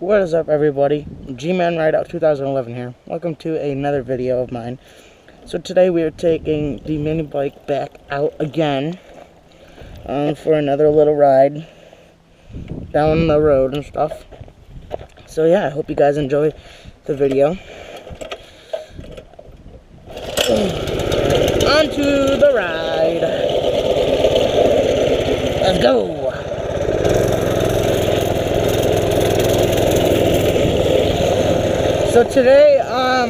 What is up, everybody? G-Man Rideout 2011 here. Welcome to another video of mine. So today we are taking the mini bike back out again for another little ride down the road and stuff. So yeah, I hope you guys enjoy the video. On to the ride. Let's go. So today, I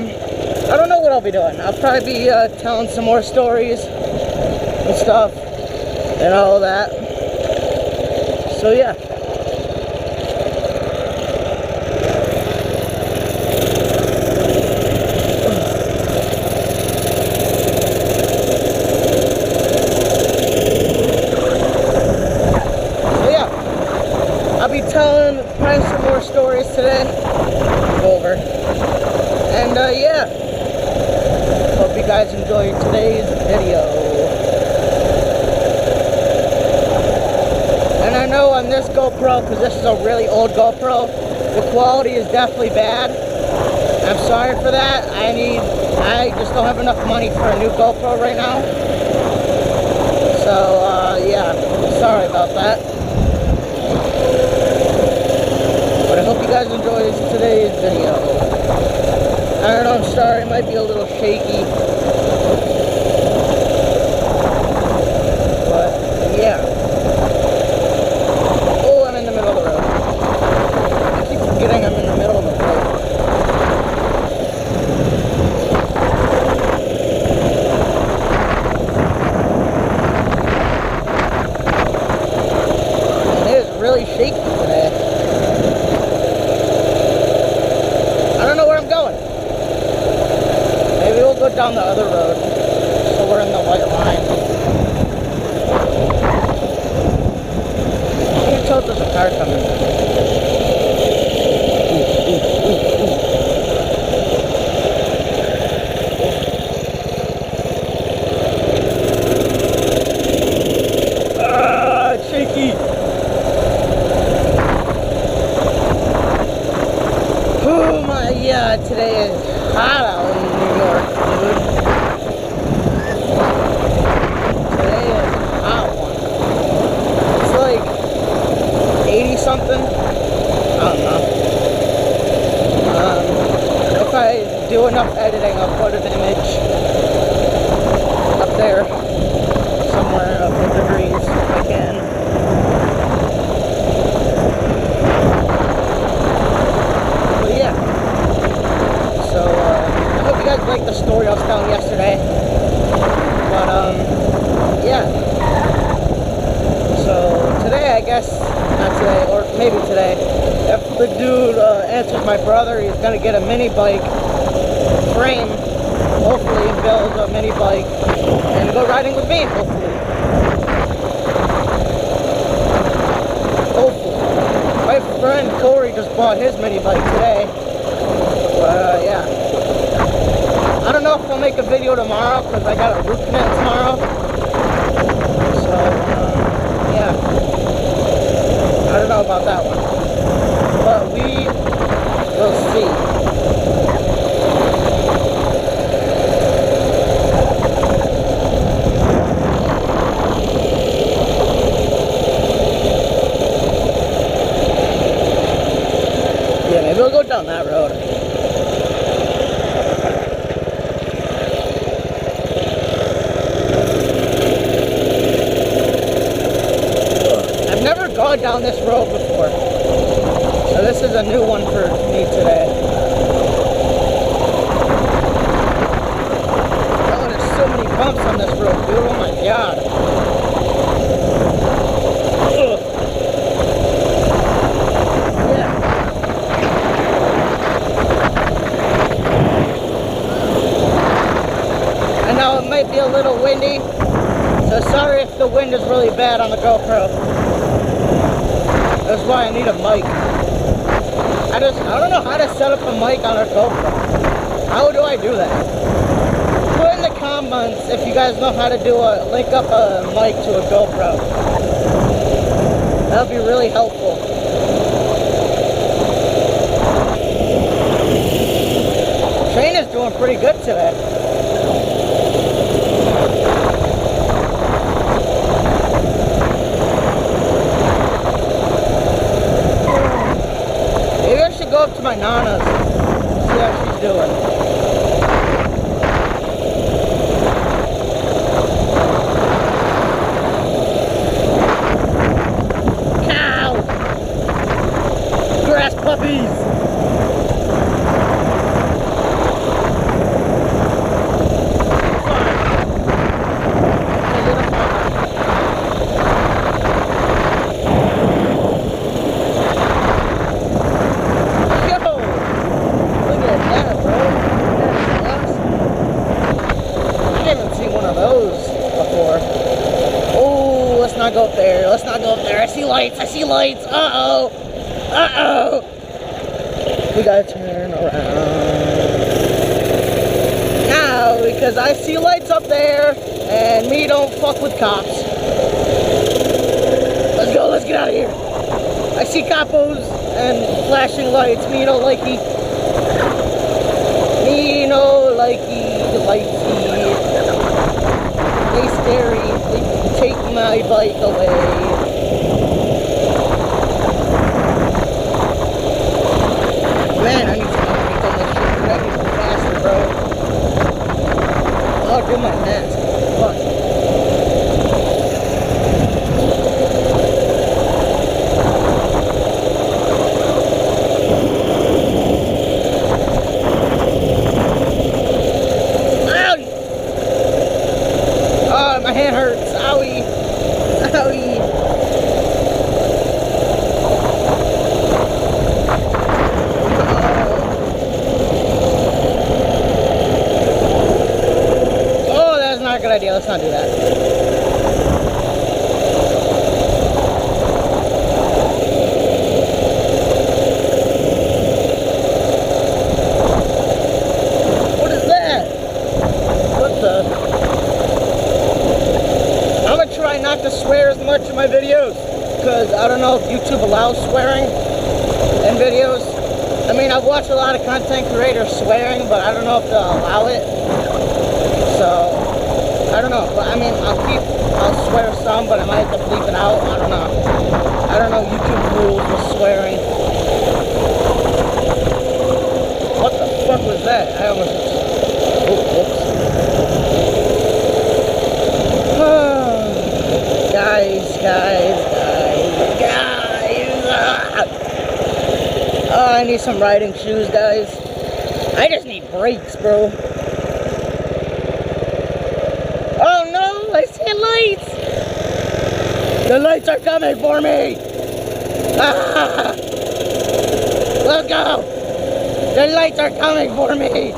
don't know what I'll be doing. I'll probably be telling some more stories and stuff and all of that. So yeah. So yeah, I'll be telling probably some more stories today. Over. And yeah, hope you guys enjoyed today's video. And I know on this GoPro, because this is a really old GoPro, the quality is definitely bad. I'm sorry for that. I just don't have enough money for a new GoPro right now. So yeah, sorry about that. But I hope you guys enjoyed today's video. I don't know, I'm sorry, it might be a little shaky. But, yeah. Oh, I'm in the middle of the road. I keep forgetting I'm in the middle of the road. And it is really shaky today. Go down the other road, so we're in the white line. I can tell there's a car coming. Ah, it's shaky. Oh my God, today is hot out in New York, dude. Today is a hot one. It's like 80 something. I don't know. If I do enough editing, I'll put an image up there somewhere of the degrees if I can. Like the story I was telling yesterday, but yeah, so today, I guess, not today, or maybe today, if the dude answers my brother, he's gonna get a mini bike frame, hopefully, and build a mini bike and go riding with me, hopefully. My friend Corey just bought his mini bike today, but yeah. I don't know if I'll make a video tomorrow because I got a root canal tomorrow. So, yeah. I don't know about that one. But we will see. Yeah, maybe we'll go down that road. Down this road before, so this is a new one for me today. Oh, there's so many bumps on this road, dude. Oh my God. Ugh. Yeah. I know it might be a little windy, so sorry if the wind is really bad on the GoPro. That's why I need a mic. I don't know how to set up a mic on our GoPro. How do I do that? Put in the comments if you guys know how to link up a mic to a GoPro. That would be really helpful. bananas. See how she's doing. Cow! Grass puppies! Go up there. Let's not go up there. I see lights. I see lights. Uh-oh. Uh-oh. We gotta turn around. Now, because I see lights up there, and me don't fuck with cops. Let's go. Let's get out of here. I see capos and flashing lights. Me no likey. Me no likey. Lightsy. They scary. They take my bike away. Man, I need to update on this shit. I need to go faster, bro. I'll do my mask. Fuck. My hand hurts. Owie. Owie. Oh, that's not a good idea. Let's not do that. What is that? What the? Try not to swear as much in my videos, because I don't know if YouTube allows swearing in videos. I mean, I've watched a lot of content creators swearing, but I don't know if they'll allow it. So, I don't know. But I mean, I'll swear some, but I might have to bleep it out. I don't know. I don't know YouTube rules for swearing. What the fuck was that? I almost... Oh, whoops. Guys. Oh, I need some riding shoes, guys. I just need brakes, bro. Oh no, I see lights. The lights are coming for me. Ah! Let's go. The lights are coming for me.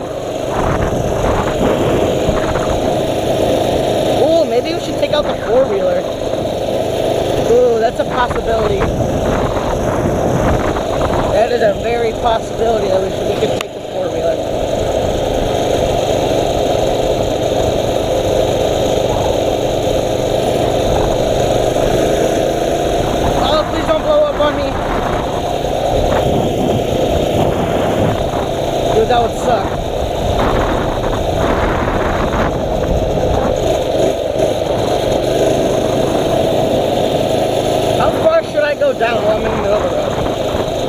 Oh, maybe we should take out the four-wheeler. Ooh, that's a possibility. That is a very possibility that we could take the four-wheeler. Oh, please don't blow up on me. Dude, that would suck. Down while I'm in the middle of the road.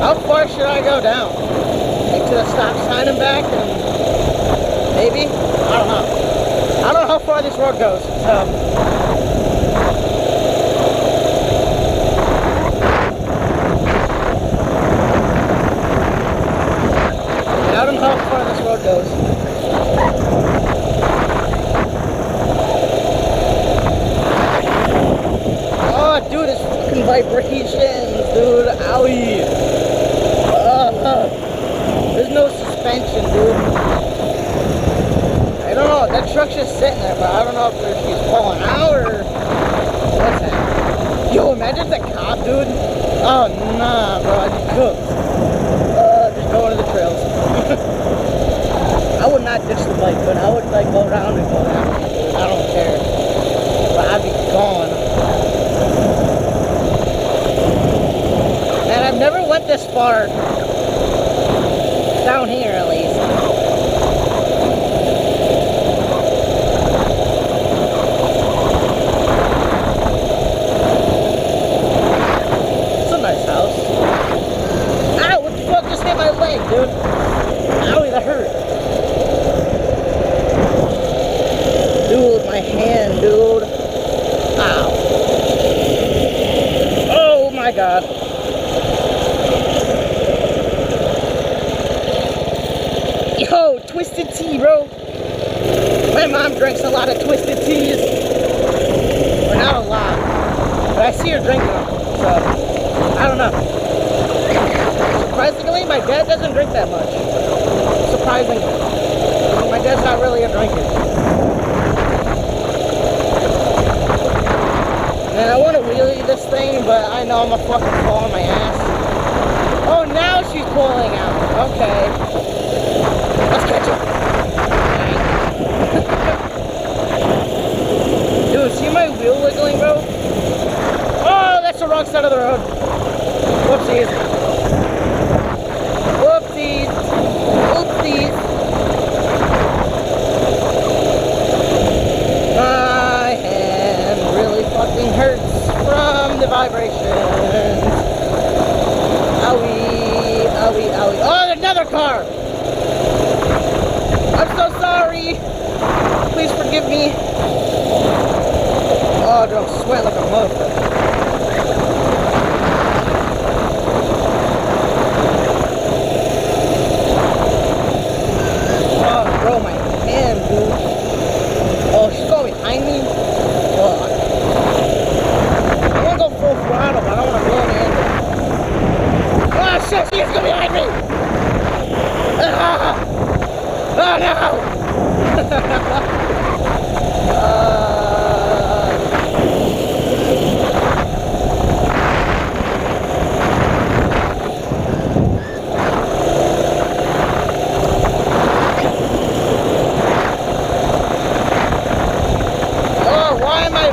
How far should I go down? Like to the stop sign and back, and maybe? I don't know. I don't know how far this road goes, so. I don't know how far this road goes. Oh, dude, it's fucking vibrations, dude. Owie. There's no suspension, dude. I don't know. That truck's just sitting there, but I don't know if she's falling out or what's that. Yo, imagine the cop, dude. Oh, nah, bro. I'd be cooked. Just going to the trails. I would not ditch the bike, but I would, like, go around and go down. Dude. I don't care. But I'd be gone. And I've never went this far. Down here, at least. It's a nice house. Ow, what the fuck just hit my leg, dude? dude. Owie, that hurt. Dude, my hand, dude. Ow. Oh my god. Yo, Twisted Tea, bro. My mom drinks a lot of Twisted Teas. Well, not a lot. But I see her drinking them. So, I don't know. Surprisingly, my dad doesn't drink that much. Surprisingly. My dad's not really a drinker. And I want to wheelie this thing, but I know I'm a fucking fall on my ass. Oh, now she's pulling out. Okay. Let's catch it. Dude, see my wheel wiggling, bro? Oh, that's the wrong side of the road. Whoopsies. Whoopsies. Oopsies. My hand really fucking hurts from the vibrations. Owie, owie, owie. Oh, another car! I'm so sorry. Please forgive me. Oh, dude, I'm sweating like a motherfucker. Oh, bro, my hand, dude. Oh, she's going behind me? Fuck. I want to go full throttle, but I don't want to blow my engine. Oh, shit, she's going behind me! Ah! Oh, no!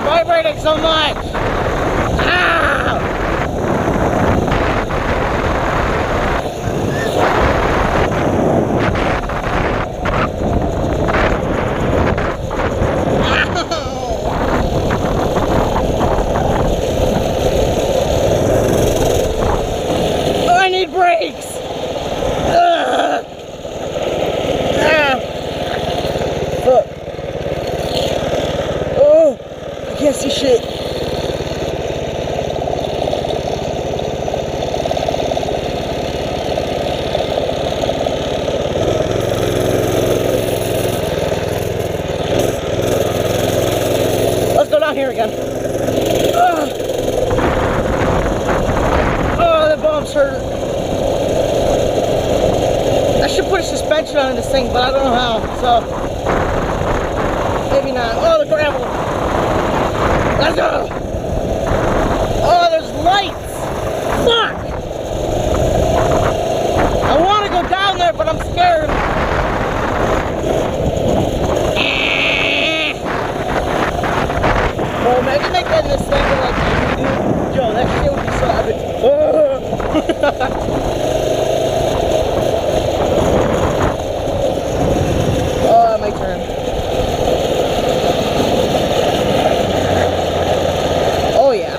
Vibrating so much! Ow! Oh, I need brakes! Fuck. Oh! I can't see shit. Let's go down here again. Oh, the bumps hurt. I should put a suspension on this thing, but I don't know how, so maybe not. Oh, the gravel. Let's go! Oh, there's lights! Fuck! I want to go down there, but I'm scared. Well, imagine like getting this thing like dude. Yo, that shit would be so epic. Oh, my turn. Oh yeah.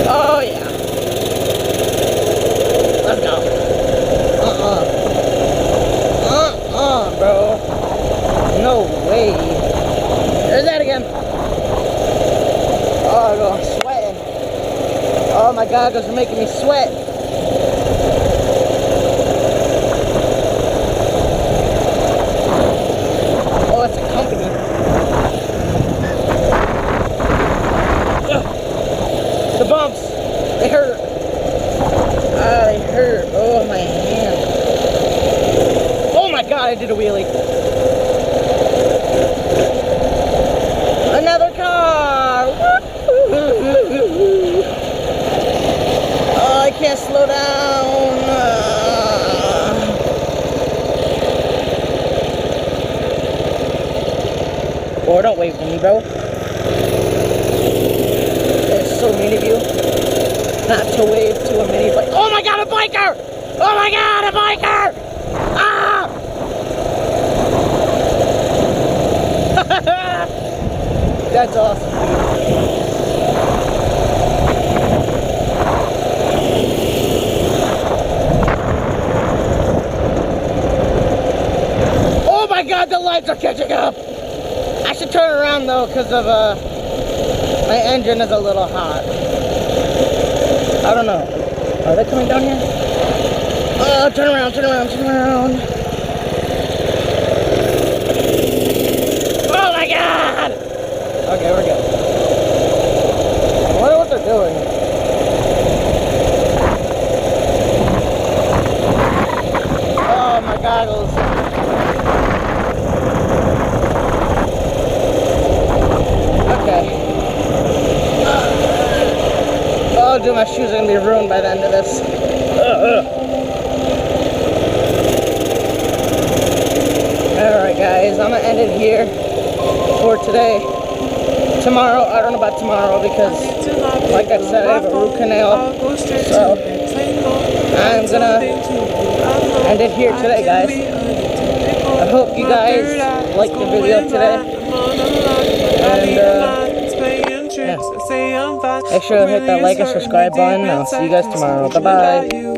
Oh yeah. Let's go. Bro. No way. There's that again. Oh, bro, I'm sweating. Oh my goggles are making me sweat. Oh, it's a company. The bumps, they hurt. Ah, they hurt. Oh, my hand. Oh my god, I did a wheelie. Another car. Oh, I can't slow down. Boy, don't wave for me, bro. It's so mean of you not to wave to a mini bike. Oh my god, a biker! Oh my god, a biker! Ah! That's awesome. go because of my engine is a little hot. I don't know. Are they coming down here? Oh, turn around, turn around, turn around. Oh my God! Okay, we're good. I wonder what they're doing. Oh my goggles. Okay. Oh, dude, my shoes are gonna be ruined by the end of this. Alright guys, I'm gonna end it here for today. Tomorrow, I don't know about tomorrow because, like I said, I have a root canal. So, I'm gonna end it here today, guys. I hope you guys liked the video today. And, yeah. Make sure to hit that like and subscribe button. I'll see you guys tomorrow. Bye-bye.